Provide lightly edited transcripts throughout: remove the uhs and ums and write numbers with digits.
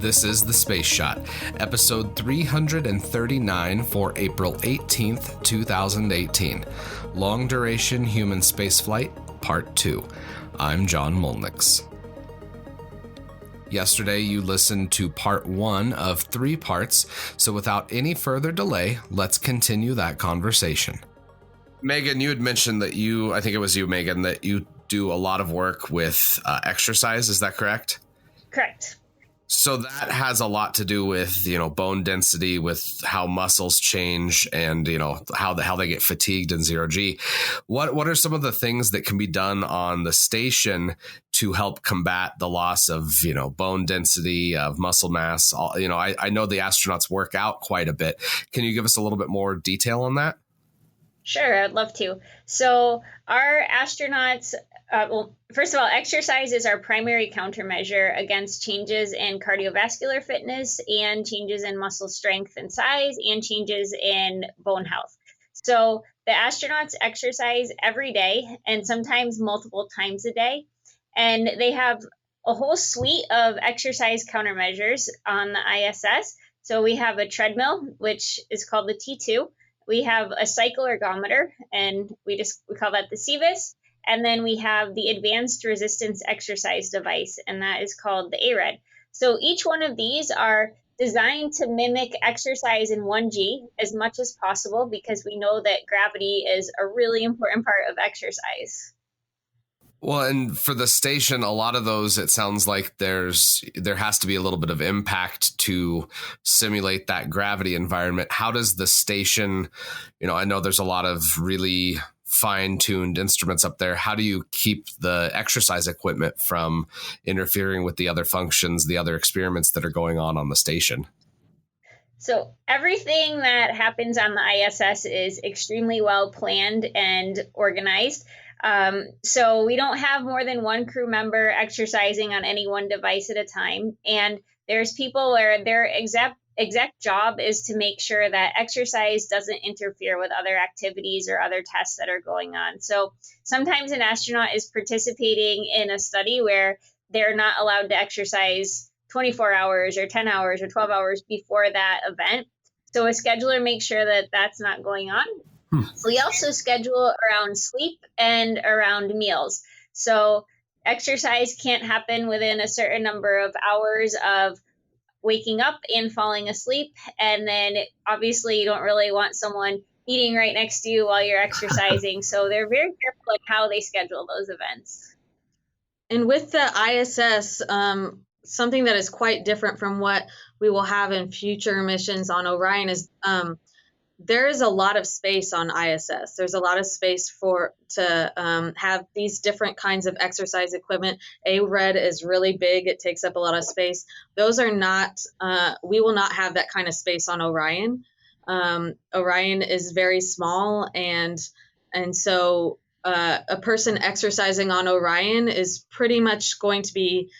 This is The Space Shot, episode 339 for April 18th, 2018. Long Duration Human Spaceflight, Part 2. I'm John Molnix. Yesterday, you listened to part 1 of 3 parts, so without any further delay, let's continue that conversation. Megan, you had mentioned that I think it was you, Megan, that you do a lot of work with exercise. Is that correct? Correct. So that has a lot to do with, bone density, with how muscles change and, how they get fatigued in zero G. What are some of the things that can be done on the station to help combat the loss of, bone density, of muscle mass? I know the astronauts work out quite a bit. Can you give us a little bit more detail on that? Sure, I'd love to. So our astronauts, first of all, exercise is our primary countermeasure against changes in cardiovascular fitness and changes in muscle strength and size and changes in bone health. So the astronauts exercise every day and sometimes multiple times a day. And they have a whole suite of exercise countermeasures on the ISS. So we have a treadmill, which is called the T2. We have a cycle ergometer, and we call that the CVIS. And then we have the Advanced Resistance Exercise Device, and that is called the ARED. So each one of these are designed to mimic exercise in 1G as much as possible, because we know that gravity is a really important part of exercise. Well, and for the station, a lot of those, it sounds like there has to be a little bit of impact to simulate that gravity environment. How does the station, I know there's a lot of really fine-tuned instruments up there. How do you keep the exercise equipment from interfering with the other functions, the other experiments that are going on the station? So everything that happens on the ISS is extremely well planned and organized. So we don't have more than one crew member exercising on any one device at a time. And there's people where their exact job is to make sure that exercise doesn't interfere with other activities or other tests that are going on. So sometimes an astronaut is participating in a study where they're not allowed to exercise 24 hours or 10 hours or 12 hours before that event. So a scheduler makes sure that that's not going on. We also schedule around sleep and around meals. So exercise can't happen within a certain number of hours of waking up and falling asleep. And then obviously you don't really want someone eating right next to you while you're exercising. So they're very careful at how they schedule those events. And with the ISS, something that is quite different from what we will have in future missions on Orion is there is a lot of space on ISS. There's a lot of space to have these different kinds of exercise equipment. ARED is really big. It takes up a lot of space. Those are not, we will not have that kind of space on Orion. Orion is very small, and so a person exercising on Orion is pretty much going to be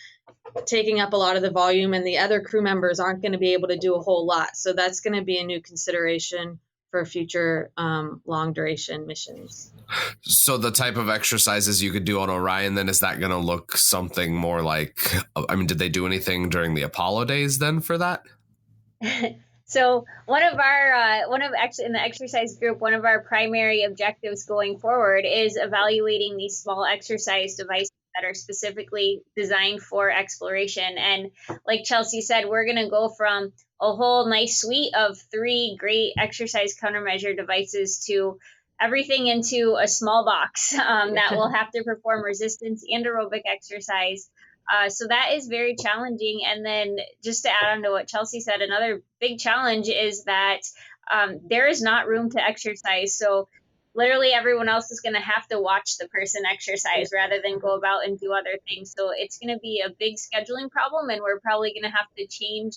taking up a lot of the volume, and the other crew members aren't going to be able to do a whole lot. So that's going to be a new consideration for future long duration missions. So the type of exercises you could do on Orion, then, is that going to look something more like, did they do anything during the Apollo days then for that? So in the exercise group, one of our primary objectives going forward is evaluating these small exercise devices that are specifically designed for exploration. And like Chelsea said, we're going to go from a whole nice suite of 3 great exercise countermeasure devices to everything into a small box that will have to perform resistance and aerobic exercise. So that is very challenging. And then just to add on to what Chelsea said, another big challenge is that there is not room to exercise. So literally everyone else is going to have to watch the person exercise rather than go about and do other things. So it's going to be a big scheduling problem, and we're probably going to have to change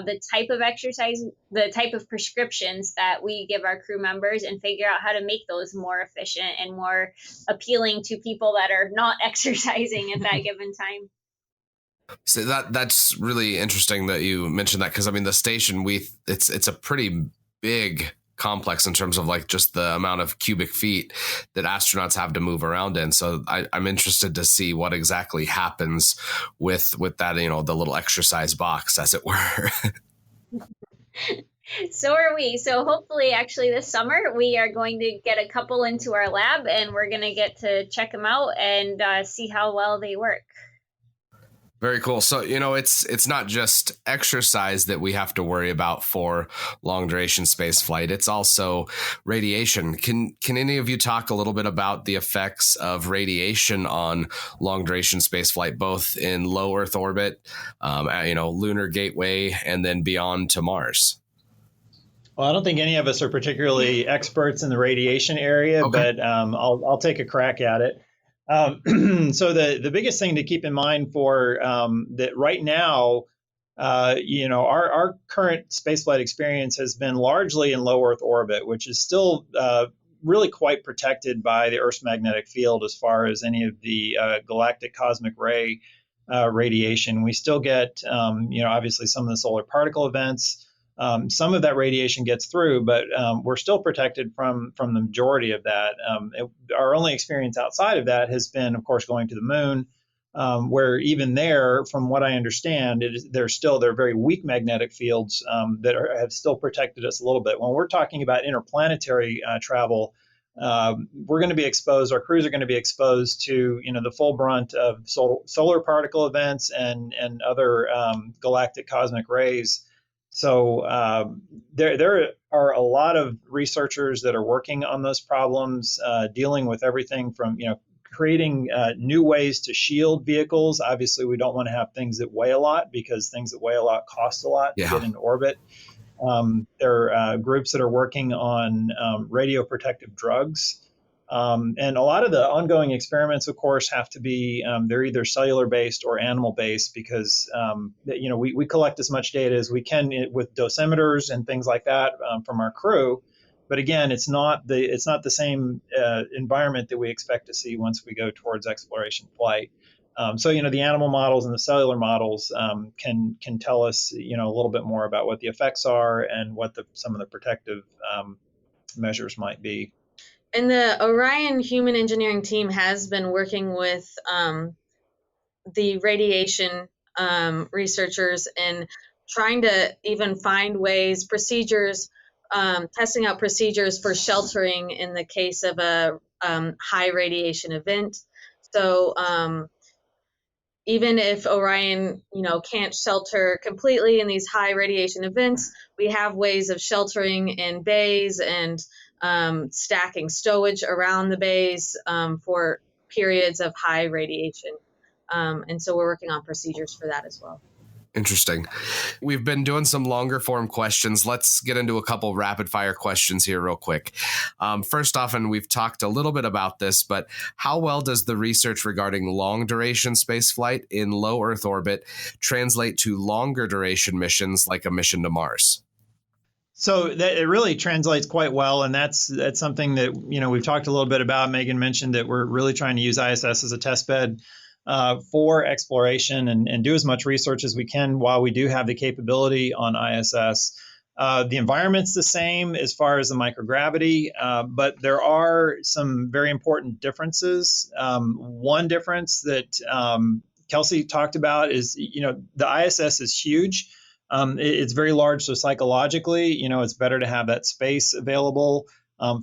the type of exercise, the type of prescriptions that we give our crew members, and figure out how to make those more efficient and more appealing to people that are not exercising at that given time. So that's really interesting that you mentioned that, because the station, it's a pretty big complex in terms of like just the amount of cubic feet that astronauts have to move around in. So I'm interested to see what exactly happens with that, the little exercise box, as it were. So are we. So hopefully, actually, this summer we are going to get a couple into our lab, and we're going to get to check them out and see how well they work. Very cool. So, it's not just exercise that we have to worry about for long duration space flight. It's also radiation. Can any of you talk a little bit about the effects of radiation on long duration space flight, both in low Earth orbit, lunar gateway, and then beyond to Mars? Well, I don't think any of us are particularly experts in the radiation area, okay, but I'll take a crack at it. So the biggest thing to keep in mind for that right now, our current spaceflight experience has been largely in low Earth orbit, which is still really quite protected by the Earth's magnetic field as far as any of the galactic cosmic ray radiation. We still get, obviously some of the solar particle events. Some of that radiation gets through, but we're still protected from the majority of that. Our only experience outside of that has been, of course, going to the moon, where even there, from what I understand, there are very weak magnetic fields that have still protected us a little bit. When we're talking about interplanetary travel, we're going to be exposed. Our crews are going to be exposed to the full brunt of solar particle events and other galactic cosmic rays. So there are a lot of researchers that are working on those problems, dealing with everything from creating new ways to shield vehicles. Obviously, we don't want to have things that weigh a lot, because things that weigh a lot cost a lot to get into orbit. There are groups that are working on radioprotective drugs. And a lot of the ongoing experiments, of course, have to be, they're either cellular based or animal based, because, we collect as much data as we can with dosimeters and things like that from our crew. But again, it's not the same environment that we expect to see once we go towards exploration flight. So the animal models and the cellular models can tell us, a little bit more about what the effects are and what some of the protective measures might be. And the Orion human engineering team has been working with the radiation researchers and trying to even find ways, procedures, testing out procedures for sheltering in the case of a high radiation event. So even if Orion, can't shelter completely in these high radiation events, we have ways of sheltering in bays and stacking stowage around the bays for periods of high radiation. And so we're working on procedures for that as well. Interesting. We've been doing some longer form questions. Let's get into a couple rapid fire questions here real quick. First off, and we've talked a little bit about this, but how well does the research regarding long duration spaceflight in low Earth orbit translate to longer duration missions like a mission to Mars? So that it really translates quite well, and that's something that we've talked a little bit about. Megan mentioned that we're really trying to use ISS as a test bed for exploration and do as much research as we can while we do have the capability on ISS. The environment's the same as far as the microgravity, but there are some very important differences. One difference that Kelsey talked about is, the ISS is huge. It's very large, so psychologically, it's better to have that space available.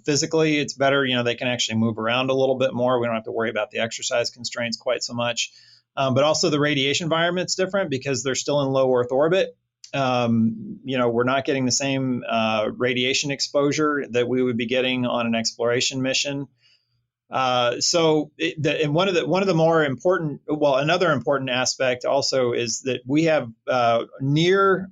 Physically, it's better, they can actually move around a little bit more. We don't have to worry about the exercise constraints quite so much. But also the radiation environment's different because they're still in low Earth orbit. We're not getting the same radiation exposure that we would be getting on an exploration mission. And one of the more important, another important aspect also is that we have near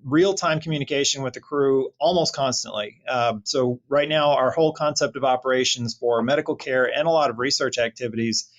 real-time communication with the crew almost constantly. So right now, our whole concept of operations for medical care and a lot of research activities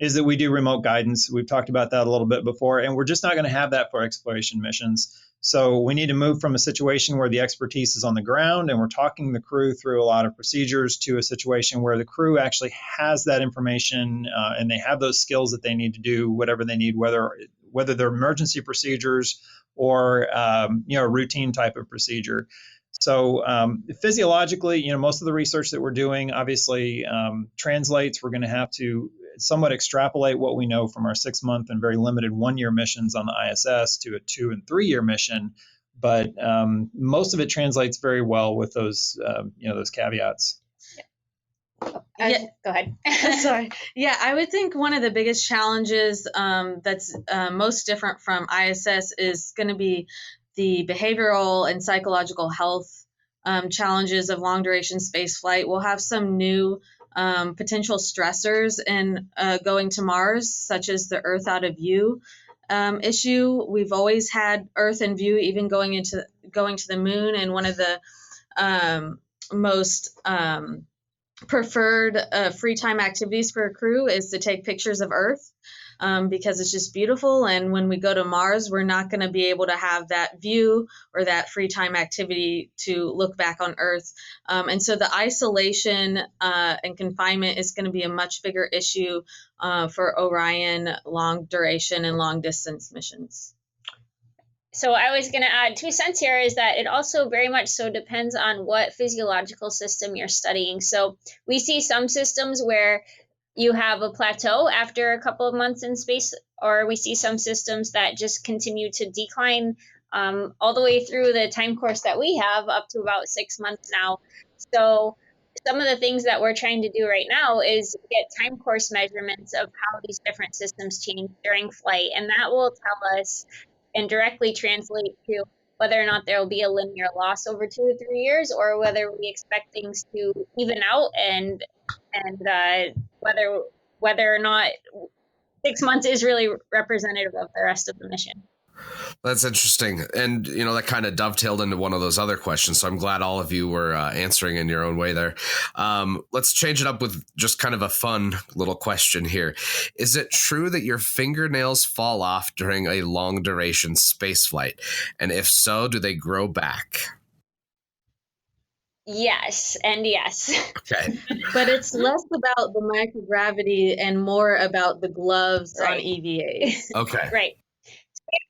is that we do remote guidance. We've talked about that a little bit before, and we're just not going to have that for exploration missions. So we need to move from a situation where the expertise is on the ground and we're talking the crew through a lot of procedures to a situation where the crew actually has that information and they have those skills that they need to do whatever they need, whether they're emergency procedures or a routine type of procedure. So physiologically, most of the research that we're doing obviously translates. We're going to have to somewhat extrapolate what we know from our 6-month and very limited 1-year missions on the ISS to a 2- and 3-year mission. But most of it translates very well with those, those caveats. Yeah, go ahead. Sorry. Yeah, I would think one of the biggest challenges that's most different from ISS is going to be the behavioral and psychological health challenges of long duration space flight. We'll have some new potential stressors in going to Mars, such as the Earth out of view issue. We've always had Earth in view, even going to the moon, and one of the most preferred free time activities for a crew is to take pictures of Earth because it's just beautiful. And when we go to Mars, we're not going to be able to have that view or that free time activity to look back on Earth. And so the isolation and confinement is going to be a much bigger issue for Orion long duration and long distance missions. So I was going to add 2 cents here is that it also very much so depends on what physiological system you're studying. So we see some systems where you have a plateau after a couple of months in space, or we see some systems that just continue to decline all the way through the time course that we have up to about 6 months now. So some of the things that we're trying to do right now is get time course measurements of how these different systems change during flight. And that will tell us and directly translate to whether or not there will be a linear loss over 2 or 3 years, or whether we expect things to even out and whether or not 6 months is really representative of the rest of the mission. That's interesting. And, that kind of dovetailed into one of those other questions. So I'm glad all of you were answering in your own way there. Let's change it up with just kind of a fun little question here. Is it true that your fingernails fall off during a long duration space flight? And if so, do they grow back? Yes, and yes. Okay. But it's less about the microgravity and more about the gloves on EVAs. Okay. Right.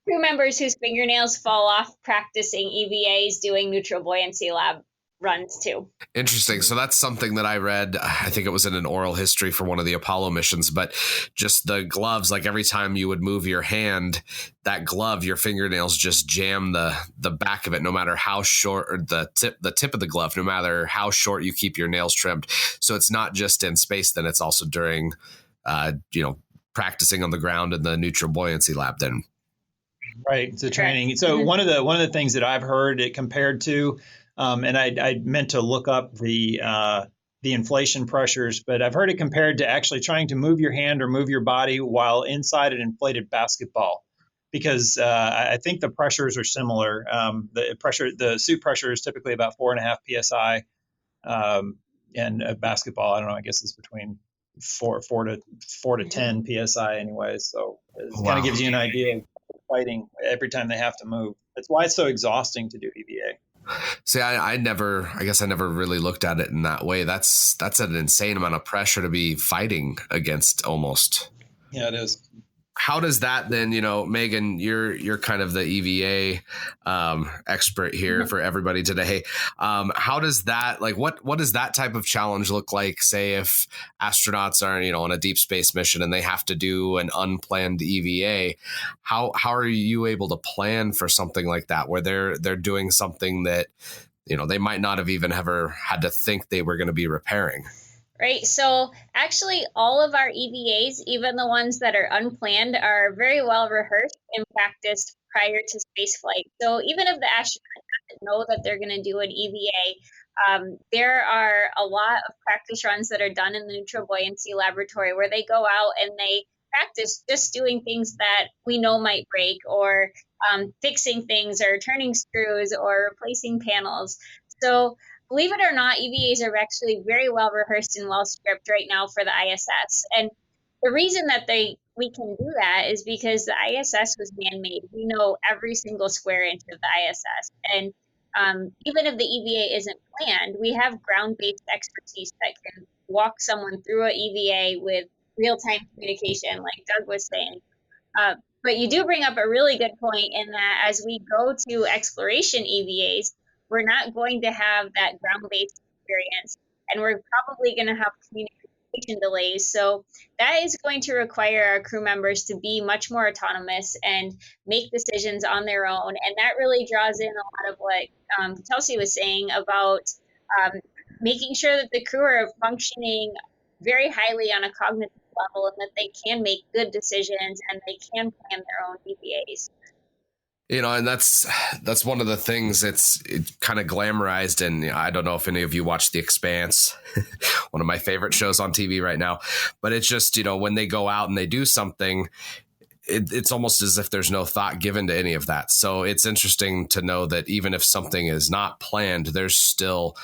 Crew members whose fingernails fall off practicing EVAs doing neutral buoyancy lab runs too. Interesting. So that's something that I read. I think it was in an oral history for one of the Apollo missions, but just the gloves, like every time you would move your hand, that glove, your fingernails just jam the back of it, no matter how short, or the tip of the glove, no matter how short you keep your nails trimmed. So it's not just in space, then it's also during, practicing on the ground in the neutral buoyancy lab then. Right. It's a training. So one of the things that I've heard it compared to, and I meant to look up the inflation pressures, but I've heard it compared to actually trying to move your hand or move your body while inside an inflated basketball, because I think the pressures are similar. The suit pressure is typically about 4.5 psi, and a basketball, I don't know, I guess it's between 4 to 10 psi anyway. So it kind of gives you an idea of fighting every time they have to move. That's why it's so exhausting to do EVA. See, I never really looked at it in that way. That's an insane amount of pressure to be fighting against almost. Yeah, it is. How does that then, Megan, you're kind of the EVA expert here for everybody today. How does that, what does that type of challenge look like, say, if astronauts are, on a deep space mission and they have to do an unplanned EVA? How are you able to plan for something like that, where they're doing something that, they might not have even ever had to think they were going to be repairing? Right. So actually, all of our EVAs, even the ones that are unplanned, are very well rehearsed and practiced prior to spaceflight. So even if the astronaut doesn't know that they're going to do an EVA, there are a lot of practice runs that are done in the neutral buoyancy laboratory where they go out and they practice just doing things that we know might break, or fixing things, or turning screws, or replacing panels. So believe it or not, EVAs are actually very well rehearsed and well scripted right now for the ISS. And the reason that we can do that is because the ISS was man-made. We know every single square inch of the ISS. And even if the EVA isn't planned, we have ground-based expertise that can walk someone through an EVA with real-time communication, like Doug was saying. But you do bring up a really good point in that as we go to exploration EVAs, we're not going to have that ground-based experience, and we're probably going to have communication delays. So that is going to require our crew members to be much more autonomous and make decisions on their own. And that really draws in a lot of what Chelsea was saying about making sure that the crew are functioning very highly on a cognitive level, and that they can make good decisions and they can plan their own DBAs. And that's one of the things it's kind of glamorized. And I don't know if any of you watch The Expanse, one of my favorite shows on TV right now. But it's just, when they go out and they do something, it's almost as if there's no thought given to any of that. So it's interesting to know that even if something is not planned, there's still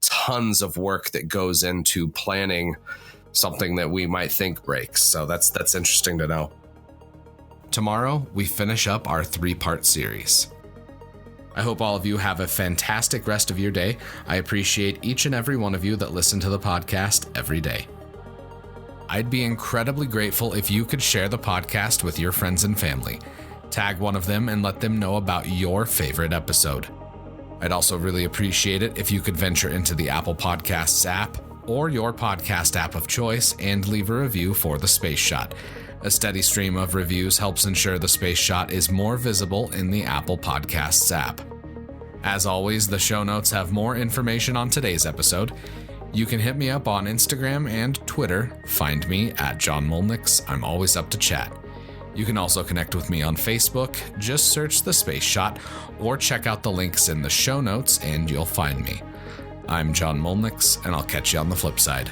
tons of work that goes into planning something that we might think breaks. So that's interesting to know. Tomorrow, we finish up our 3-part series. I hope all of you have a fantastic rest of your day. I appreciate each and every one of you that listen to the podcast every day. I'd be incredibly grateful if you could share the podcast with your friends and family. Tag one of them and let them know about your favorite episode. I'd also really appreciate it if you could venture into the Apple Podcasts app or your podcast app of choice and leave a review for The Space Shot. A steady stream of reviews helps ensure The Space Shot is more visible in the Apple Podcasts app. As always, the show notes have more information on today's episode. You can hit me up on Instagram and Twitter. Find me at John Molnix. I'm always up to chat. You can also connect with me on Facebook. Just search The Space Shot or check out the links in the show notes and you'll find me. I'm John Molnix, and I'll catch you on the flip side.